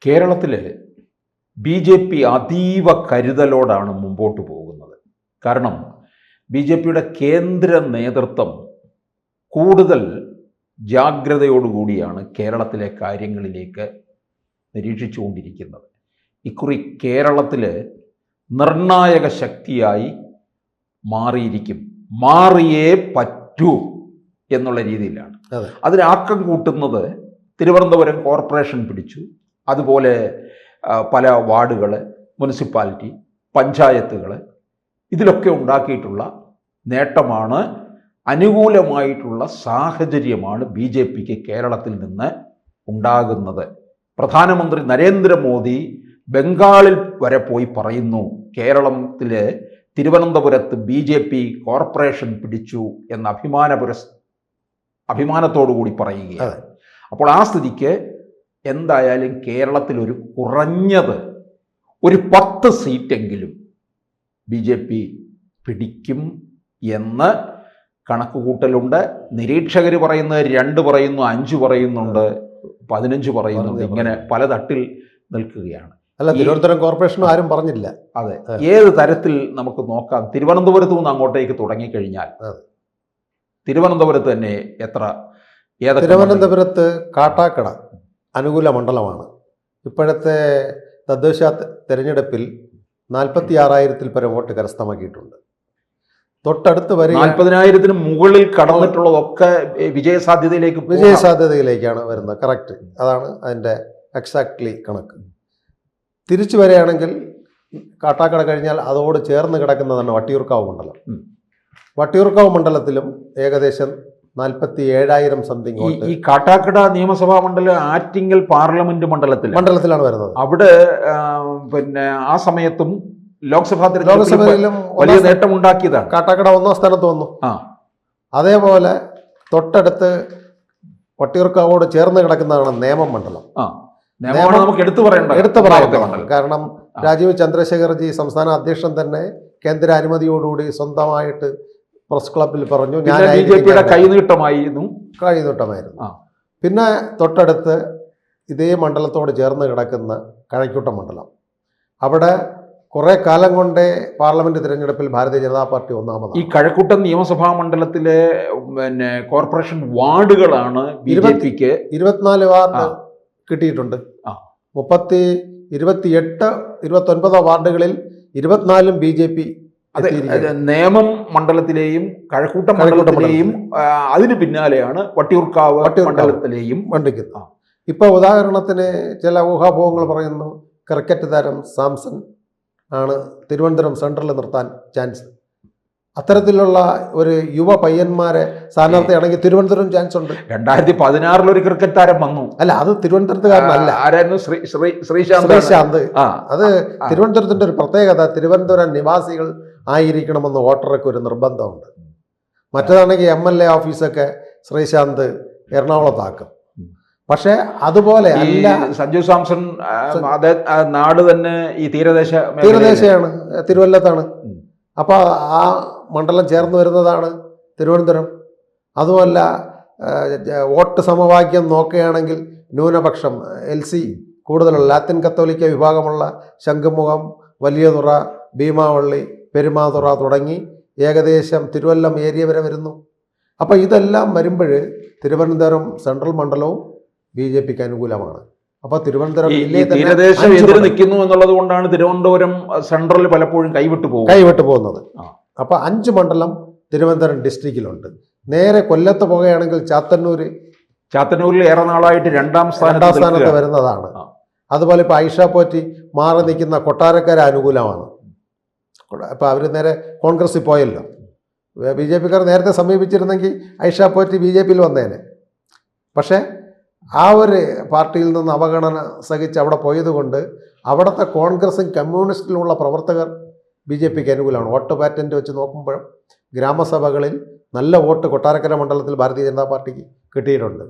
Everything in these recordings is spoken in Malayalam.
കേരളത്തിൽ ബി ജെ പി അതീവ കരുതലോടാണ് മുമ്പോട്ട് പോകുന്നത്. കാരണം ബി ജെ പിയുടെ കേന്ദ്ര നേതൃത്വം കൂടുതൽ ജാഗ്രതയോടുകൂടിയാണ് കേരളത്തിലെ കാര്യങ്ങളിലേക്ക് നിരീക്ഷിച്ചുകൊണ്ടിരിക്കുന്നത്. ഇക്കുറി കേരളത്തിൽ നിർണായക ശക്തിയായി മാറിയേ പറ്റൂ എന്നുള്ള രീതിയിലാണ്. അതിന് ആക്കം കൂട്ടുന്നത് തിരുവനന്തപുരം കോർപ്പറേഷൻ പിടിച്ചു, അതുപോലെ പല വാർഡുകൾ, മുനിസിപ്പാലിറ്റി, പഞ്ചായത്തുകൾ, ഇതിലൊക്കെ ഉണ്ടാക്കിയിട്ടുള്ള നേട്ടമാണ്, അനുകൂലമായിട്ടുള്ള സാഹചര്യമാണ് ബി ജെ പിക്ക് കേരളത്തിൽ നിന്ന് ഉണ്ടാകുന്നത്. പ്രധാനമന്ത്രി നരേന്ദ്രമോദി ബംഗാളിൽ വരെ പോയി പറയുന്നു, കേരളത്തിൽ തിരുവനന്തപുരത്ത് ബി ജെ പി കോർപ്പറേഷൻ പിടിച്ചു എന്ന അഭിമാനത്തോടു കൂടി പറയുകയാണ്. അപ്പോൾ ആ സ്ഥിതിക്ക് എന്തായാലും കേരളത്തിൽ കുറഞ്ഞത് ഒരു 10 സീറ്റെങ്കിലും ബി ജെ പി പിടിക്കും എന്ന് കണക്കുകൂട്ടലുണ്ട്. നിരീക്ഷകർ പറയുന്നത് 2 പറയുന്നു, 5 പറയുന്നുണ്ട്, 15 പറയുന്നുണ്ട്. ഇങ്ങനെ പല തട്ടിൽ നിൽക്കുകയാണ്. അല്ല, തിരുവനന്തപുരം കോർപ്പറേഷനും ആരും പറഞ്ഞില്ല. അതെ, ഏത് തരത്തിൽ നമുക്ക് നോക്കാം. തിരുവനന്തപുരത്ത് നിന്ന് അങ്ങോട്ടേക്ക് തുടങ്ങിക്കഴിഞ്ഞാൽ തിരുവനന്തപുരത്ത് തന്നെ തിരുവനന്തപുരത്ത് കാട്ടാക്കട അനുകൂല മണ്ഡലമാണ്. ഇപ്പോഴത്തെ തദ്ദേശ തെരഞ്ഞെടുപ്പിൽ 46,000-ൽ പരം വോട്ട് കരസ്ഥമാക്കിയിട്ടുണ്ട്. തൊട്ടടുത്ത് വരെ 40,000-ന് മുകളിൽ കടന്നിട്ടുള്ളതൊക്കെ വിജയസാധ്യതയിലേക്കാണ് വരുന്നത്. കറക്റ്റ്, അതാണ് അതിൻ്റെ എക്സാക്ട്ലി കണക്ക്. തിരിച്ചു വരികയാണെങ്കിൽ കാട്ടാക്കട കഴിഞ്ഞാൽ അതോട് ചേർന്ന് കിടക്കുന്നതാണ് വട്ടിയൂർക്കാവ് മണ്ഡലം. വട്ടിയൂർക്കാവ് മണ്ഡലത്തിലും ഏകദേശം 47,000 സംതിങ്. ഈ കാട്ടാക്കട നിയമസഭാ മണ്ഡലം ആറ്റിങ്ങൽ പാർലമെന്റ് മണ്ഡലത്തിലാണ് വരുന്നത്. അവിടെ പിന്നെ ആ സമയത്തും ലോക്സഭയിലും വലിയ നേട്ടമുണ്ടാക്കിയതാണ്. കാട്ടാക്കട 1ാം സ്ഥാനത്ത് വന്നു. അതേപോലെ തൊട്ടടുത്ത് വട്ടിയൂർക്കാവോട് ചേർന്ന് കിടക്കുന്നതാണ് നേമം മണ്ഡലം. നമുക്ക് എടുത്തു പറയേണ്ട കാരണം രാജീവ് ചന്ദ്രശേഖർജി സംസ്ഥാന അധ്യക്ഷൻ തന്നെ കേന്ദ്ര അനുമതിയോടുകൂടി സ്വന്തമായിട്ട് പ്രസ് ക്ലബിൽ പറഞ്ഞു, ഞാൻ കൈനീട്ടമായിരുന്നു. പിന്നെ തൊട്ടടുത്ത് ഇതേ മണ്ഡലത്തോട് ചേർന്ന് കിടക്കുന്ന കഴക്കൂട്ടം മണ്ഡലം, അവിടെ കുറെ കാലം കൊണ്ടേ പാർലമെന്റ് തിരഞ്ഞെടുപ്പിൽ ഭാരതീയ ജനതാ പാർട്ടി ഒന്നാമതാണ്. ഈ കഴക്കൂട്ടം നിയമസഭാ മണ്ഡലത്തിലെ കോർപ്പറേഷൻ വാർഡുകളാണ് ബി ജെ പിക്ക് 24 വാർഡ് കിട്ടിയിട്ടുണ്ട്. 29 വാർഡുകളിൽ 24 ബി ജെ പി. നേമം മണ്ഡലത്തിലെയും കഴക്കൂട്ടം മണ്ഡലത്തിലെയും അതിന് പിന്നാലെയാണ് വട്ടിയൂർക്കാവ് മണ്ഡലത്തിലെയും മണ്ഡിക്കുന്നത്. ഇപ്പൊ ഉദാഹരണത്തിന് ചില ഊഹാപോഹങ്ങൾ പറയുന്നു, ക്രിക്കറ്റ് താരം സാംസൺ ആണ് തിരുവനന്തപുരം സെൻട്രലിൽ നിർത്താൻ ചാൻസ്. അത്തരത്തിലുള്ള ഒരു യുവ പയ്യന്മാരെ സ്ഥാനാർത്ഥിയാണെങ്കിൽ തിരുവനന്തപുരം ചാൻസ് ഉണ്ട്. 2016 ഒരു ക്രിക്കറ്റ് താരം വന്നു. അല്ല, അത് തിരുവനന്തപുരത്തുകാരനല്ല. ആരായിരുന്നു? ശ്രീശാന്ത്. അത് തിരുവനന്തപുരത്തിന്റെ ഒരു പ്രത്യേകത, തിരുവനന്തപുരം നിവാസികൾ ആയിരിക്കണമെന്ന് വോട്ടർക്ക് ഒരു നിർബന്ധമുണ്ട്. മറ്റേതാണെങ്കിൽ MLA ഓഫീസൊക്കെ ശ്രീശാന്ത് എറണാകുളത്താക്കും. പക്ഷെ അതുപോലെ അല്ല. സഞ്ജു സാംസൺ നാട് തന്നെ ഈ തീരദേശയാണ്, തിരുവല്ലത്താണ്. അപ്പോൾ ആ മണ്ഡലം ചേർന്ന് വരുന്നതാണ് തിരുവനന്തപുരം. അതുമല്ല, വോട്ട് സമവാക്യം നോക്കുകയാണെങ്കിൽ ന്യൂനപക്ഷം LC കൂടുതലുള്ള ലാത്തിൻ കത്തോലിക്ക വിഭാഗമുള്ള ശംഖുമുഖം, വലിയതുറ, ഭീമാവള്ളി, പെരുമാതുറ തുടങ്ങി ഏകദേശം തിരുവല്ലം ഏരിയ വരെ വരുന്നു. അപ്പോൾ ഇതെല്ലാം വരുമ്പോൾ തിരുവനന്തപുരം സെൻട്രൽ മണ്ഡലവും ബി ജെ പിക്ക് അനുകൂലമാണ്. അപ്പോൾ തിരുവനന്തപുരം തീരദേശം എതിര് നിൽക്കുന്നു എന്നുള്ളത് കൊണ്ടാണ് തിരുവനന്തപുരം സെൻട്രൽ പലപ്പോഴും കൈവിട്ടു പോകുന്നത്. അപ്പോൾ 5 മണ്ഡലം തിരുവനന്തപുരം ഡിസ്ട്രിക്റ്റിലുണ്ട്. നേരെ കൊല്ലത്ത് പോകുകയാണെങ്കിൽ ചാത്തന്നൂരിൽ ഏറെ നാളായിട്ട് 2ാം സ്ഥാനത്ത് വരുന്നതാണ്. അതുപോലെ ഇപ്പോൾ ഐഷ പോറ്റി മാറി നിൽക്കുന്ന കൊട്ടാരക്കര അനുകൂലമാണ്. അപ്പോൾ അവർ നേരെ കോൺഗ്രസിൽ പോയല്ലോ. ബി ജെ പിക്കാർ നേരത്തെ സമീപിച്ചിരുന്നെങ്കിൽ ഐഷ പോറ്റി ബി ജെ പിയിൽ വന്നേനെ. പക്ഷേ ആ ഒരു പാർട്ടിയിൽ നിന്ന് അവഗണന സഹിച്ച് അവിടെ പോയതുകൊണ്ട് അവിടുത്തെ കോൺഗ്രസും കമ്മ്യൂണിസ്റ്റിലുമുള്ള പ്രവർത്തകർ ബി ജെ പിക്ക് അനുകൂലമാണ്. വോട്ട് പാറ്റൻറ്റ് വെച്ച് നോക്കുമ്പോഴും ഗ്രാമസഭകളിൽ നല്ല വോട്ട് കൊട്ടാരക്കര മണ്ഡലത്തിൽ ഭാരതീയ ജനതാ പാർട്ടിക്ക് കിട്ടിയിട്ടുണ്ട്.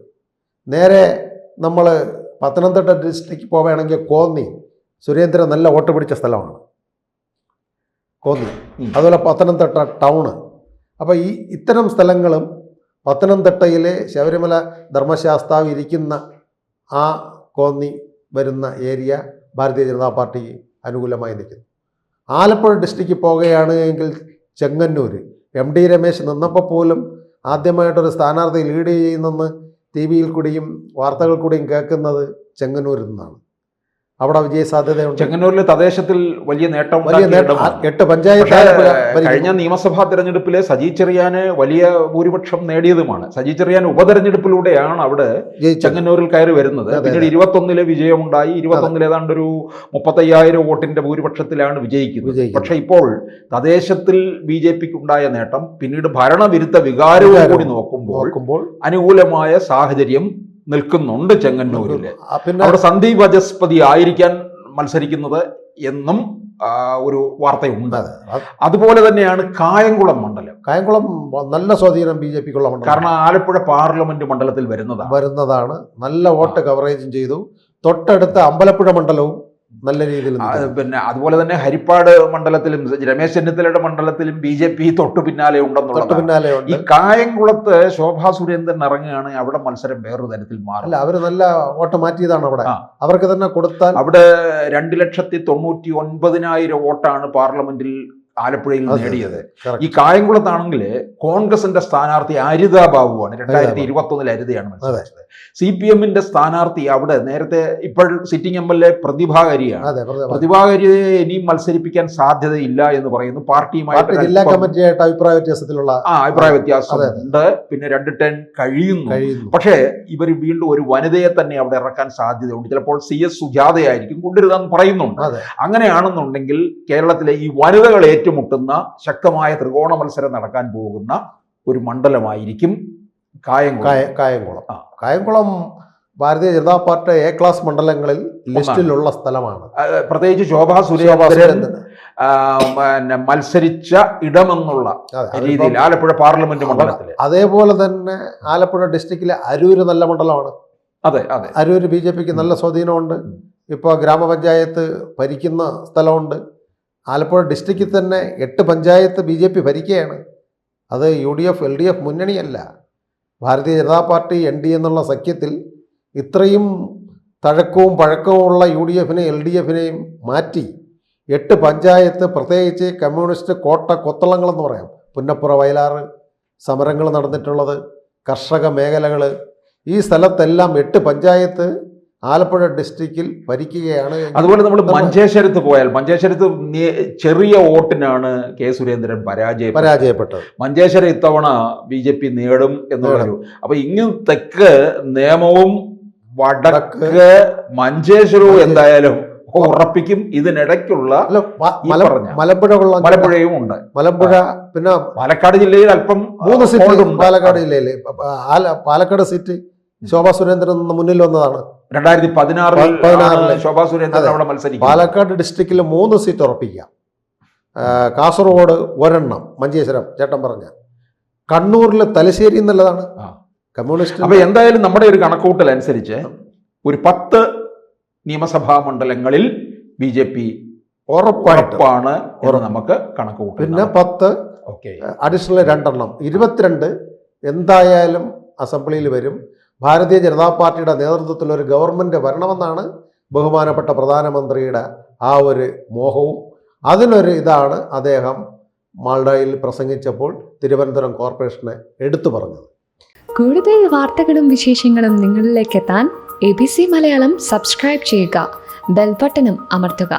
നേരെ നമ്മൾ പത്തനംതിട്ട ഡിസ്ട്രിക്റ്റ് പോവുകയാണെങ്കിൽ കോന്നി, സുരേന്ദ്രൻ നല്ല വോട്ട് പിടിച്ച സ്ഥലമാണ് കോന്നി. അതുപോലെ പത്തനംതിട്ട ടൗണ്. അപ്പോൾ ഇത്തരം സ്ഥലങ്ങളും പത്തനംതിട്ടയിലെ ശബരിമല ധർമ്മശാസ്താവ് ഇരിക്കുന്ന ആ കോന്നി വരുന്ന ഏരിയ ഭാരതീയ ജനതാ പാർട്ടിക്ക് അനുകൂലമായി നിൽക്കുന്നു. ആലപ്പുഴ ഡിസ്ട്രിക്റ്റിൽ പോകുകയാണ് എങ്കിൽ ചെങ്ങന്നൂർ MD രമേശ് നിന്നപ്പോൾ പോലും ആദ്യമായിട്ടൊരു സ്ഥാനാർത്ഥി ലീഡ് ചെയ്യുന്നെന്ന് TV യിൽ കൂടിയും വാർത്തകൾ കൂടിയും കേൾക്കുന്നത് ചെങ്ങന്നൂരിൽ നിന്നാണ്. അവിടെ വിജയ സാധ്യതയുണ്ട്. ചെങ്ങന്നൂരിൽ തദ്ദേശത്തിൽ വലിയ നേട്ടം വലിയ നേട്ടം 8 പഞ്ചായത്ത് കഴിഞ്ഞ നിയമസഭാ തെരഞ്ഞെടുപ്പിലെ സജി ചെറിയാന് വലിയ ഭൂരിപക്ഷം നേടിയതുമാണ്. സജി ചെറിയാൻ ഉപതെരഞ്ഞെടുപ്പിലൂടെയാണ് അവിടെ ചെങ്ങന്നൂരിൽ കയറി വരുന്നത്. പിന്നീട് 21 വിജയമുണ്ടായി. 21 ഏതാണ്ട് ഒരു 35,000 വോട്ടിന്റെ ഭൂരിപക്ഷത്തിലാണ് വിജയിക്കുന്നത്. പക്ഷെ ഇപ്പോൾ തദ്ദേശത്തിൽ BJPക്ക് ഉണ്ടായ നേട്ടം പിന്നീട് ഭരണവിരുദ്ധ വികാരവും കൂടി നോക്കുമ്പോൾ അനുകൂലമായ സാഹചര്യം നിൽക്കുന്നുണ്ട് ചെങ്ങന്നൂരില്. അവിടെ സന്ദീപ് വചസ്പതി ആയിരിക്കാൻ മത്സരിക്കുന്നത് എന്നും ഒരു വാർത്തയുണ്ട്. അതുപോലെ തന്നെയാണ് കായംകുളം മണ്ഡലം. കായംകുളം നല്ല സ്വാധീനം BJPക്കുള്ള മണ്ഡലം. കാരണം ആലപ്പുഴ പാർലമെന്റ് മണ്ഡലത്തിൽ വരുന്നതാണ്. നല്ല വോട്ട് കവറേജും ചെയ്തു. തൊട്ടടുത്ത അമ്പലപ്പുഴ മണ്ഡലവും നല്ല രീതിയിൽ. പിന്നെ അതുപോലെ തന്നെ ഹരിപ്പാട് മണ്ഡലത്തിലും രമേശ് ചെന്നിത്തലയുടെ മണ്ഡലത്തിലും BJP തൊട്ടു പിന്നാലെ ഉണ്ടെന്നുള്ളത്. ഈ കായംകുളത്ത് ശോഭാ സുരേന്ദ്രൻ ഇറങ്ങുകയാണ്, അവിടെ മത്സരം വേറൊരു തരത്തിൽ മാറില്ല. അവര് നല്ല വോട്ട് മാറ്റിയതാണ്. അവിടെ അവർക്ക് തന്നെ കൊടുത്താൽ അവിടെ 2,99,000 വോട്ടാണ് പാർലമെന്റിൽ ആലപ്പുഴയിൽ നേടിയത്. ഈ കായംകുളത്താണെങ്കിൽ കോൺഗ്രസിന്റെ സ്ഥാനാർത്ഥി അരിത ബാബുവാണ്. 2021 അരിതയാണ് മത്സരിച്ചത്. CPMന്റെ സ്ഥാനാർത്ഥി അവിടെ നേരത്തെ ഇപ്പോൾ സിറ്റിംഗ് MLA പ്രതിഭാകരിയാണ്. പ്രതിഭാകരിയെ ഇനിയും മത്സരിപ്പിക്കാൻ സാധ്യതയില്ല എന്ന് പറയുന്നു. പാർട്ടിയുമായിട്ട് ജില്ലാ കമ്മിറ്റിയായിട്ട് അഭിപ്രായ വ്യത്യാസത്തിലുള്ള അഭിപ്രായ വ്യത്യാസമുണ്ട്. പിന്നെ 2 ടേൺ കഴിയുന്നു. പക്ഷേ ഇവർ വീണ്ടും ഒരു വനിതയെ തന്നെ അവിടെ ഇറക്കാൻ സാധ്യതയുണ്ട്. ചിലപ്പോൾ CS സുജാതയായിരിക്കും കൊണ്ടുവരുതാന്ന് പറയുന്നുണ്ട്. അങ്ങനെയാണെന്നുണ്ടെങ്കിൽ കേരളത്തിലെ ഈ വനിതകൾ ഏറ്റുമുട്ടുന്ന ശക്തമായ ത്രികോണ മത്സരം നടക്കാൻ പോകുന്ന ഒരു മണ്ഡലമായിരിക്കും Kayamkulam. Kayamkulam Bharatiya Janata party A class മണ്ഡലങ്ങളിൽ ലിസ്റ്റിലുള്ള സ്ഥലമാണ്. പ്രത്യേകിച്ച് ശോഭാ സുരേന്ദ്രൻ മത്സരിച്ച ഇടമെന്നുള്ള രീതിയിൽ ആലപ്പുഴ പാർലമെന്റ് മണ്ഡലത്തിൽ. അതേപോലെ തന്നെ ആലപ്പുഴ ഡിസ്ട്രിക്റ്റിലെ അരൂര് നല്ല മണ്ഡലമാണ്. അതെ. അരൂര് BJPക്ക് നല്ല സ്വാധീനമുണ്ട്. ഇപ്പോൾ ഗ്രാമപഞ്ചായത്ത് ഭരിക്കുന്ന സ്ഥലമുണ്ട്. ആലപ്പുഴ ഡിസ്ട്രിക്റ്റിൽ തന്നെ 8 പഞ്ചായത്ത് BJP ഭരിക്കുകയാണ്. അത് UDF LDF മുന്നണിയല്ല. Bharatiya Janata party ND എന്നുള്ള സഖ്യത്തിൽ ഇത്രയും തഴക്കവും പഴക്കവുമുള്ള UDFനെയും LDFനെയും മാറ്റി 8 പഞ്ചായത്ത്, പ്രത്യേകിച്ച് കമ്മ്യൂണിസ്റ്റ് കോട്ട കൊത്തളങ്ങളെന്ന് പറയാം, പുന്നപ്പുറ വയലാറ് സമരങ്ങൾ നടന്നിട്ടുള്ളത്, കർഷക മേഖലകൾ, ഈ സ്ഥലത്തെല്ലാം 8 പഞ്ചായത്ത് ആലപ്പുഴ ഡിസ്ട്രിക്റ്റിൽ ഭരിക്കുകയാണ്. അതുപോലെ നമ്മൾ മഞ്ചേശ്വരത്ത് പോയാൽ മഞ്ചേശ്വരത്ത് ചെറിയ വോട്ടിനാണ് K സുരേന്ദ്രൻ പരാജയപ്പെട്ടത്. മഞ്ചേശ്വരം ഇത്തവണ BJP നേടും എന്നുള്ളൊരു. അപ്പൊ ഇങ്ങ് തെക്ക് നേമവും വടക്ക് മഞ്ചേശ്വരവും എന്തായാലും ഉറപ്പിക്കും. ഇതിനിടയ്ക്കുള്ള മലമ്പുഴയും ഉണ്ട്. മലമ്പുഴ, പിന്നെ പാലക്കാട് ജില്ലയിൽ അല്പം 3 സീറ്റ്. പാലക്കാട് ജില്ലയിൽ പാലക്കാട് സീറ്റ് ശോഭാ സുരേന്ദ്രൻ മുന്നിൽ വന്നതാണ്. 2016 ശോഭാ സുരേന്ദ്രൻ അവിടെ മത്സരിക്കും. പാലക്കാട് ഡിസ്ട്രിക്റ്റിൽ 3 സീറ്റ് ഉറപ്പിക്കാം. കാസർഗോഡ് 1, മഞ്ചേശ്വരം ചേട്ടൻ പറഞ്ഞ, കണ്ണൂരിൽ തലശ്ശേരി എന്നുള്ളതാണ് കമ്മ്യൂണിസ്റ്റ്. അപ്പൊ എന്തായാലും നമ്മുടെ ഒരു കണക്കൂട്ടൽ അനുസരിച്ച് ഒരു 10 നിയമസഭാ മണ്ഡലങ്ങളിൽ BJP ഉറപ്പാണ് എന്ന് നമുക്ക് കണക്കുകൂട്ടാം. പിന്നെ 10 അഡീഷണൽ 2 22 എന്തായാലും അസംബ്ലിയിൽ വരും. ഭാരതീയ ജനതാ പാർട്ടിയുടെ നേതൃത്വത്തിൽ ഒരു ഗവൺമെൻറ് വരണമെന്നാണ് ബഹുമാനപ്പെട്ട പ്രധാനമന്ത്രിയുടെ ആ ഒരു മോഹവും. അതിനൊരു ഇതാണ് അദ്ദേഹം മാൾഡയിൽ പ്രസംഗിച്ചപ്പോൾ തിരുവനന്തപുരം കോർപ്പറേഷനെ എടുത്തു പറഞ്ഞത്. കൂടുതൽ വാർത്തകളും വിശേഷങ്ങളും നിങ്ങളിലേക്ക് എത്താൻ ABC മലയാളം സബ്സ്ക്രൈബ് ചെയ്യുക, ബെൽ ബട്ടണും അമർത്തുക.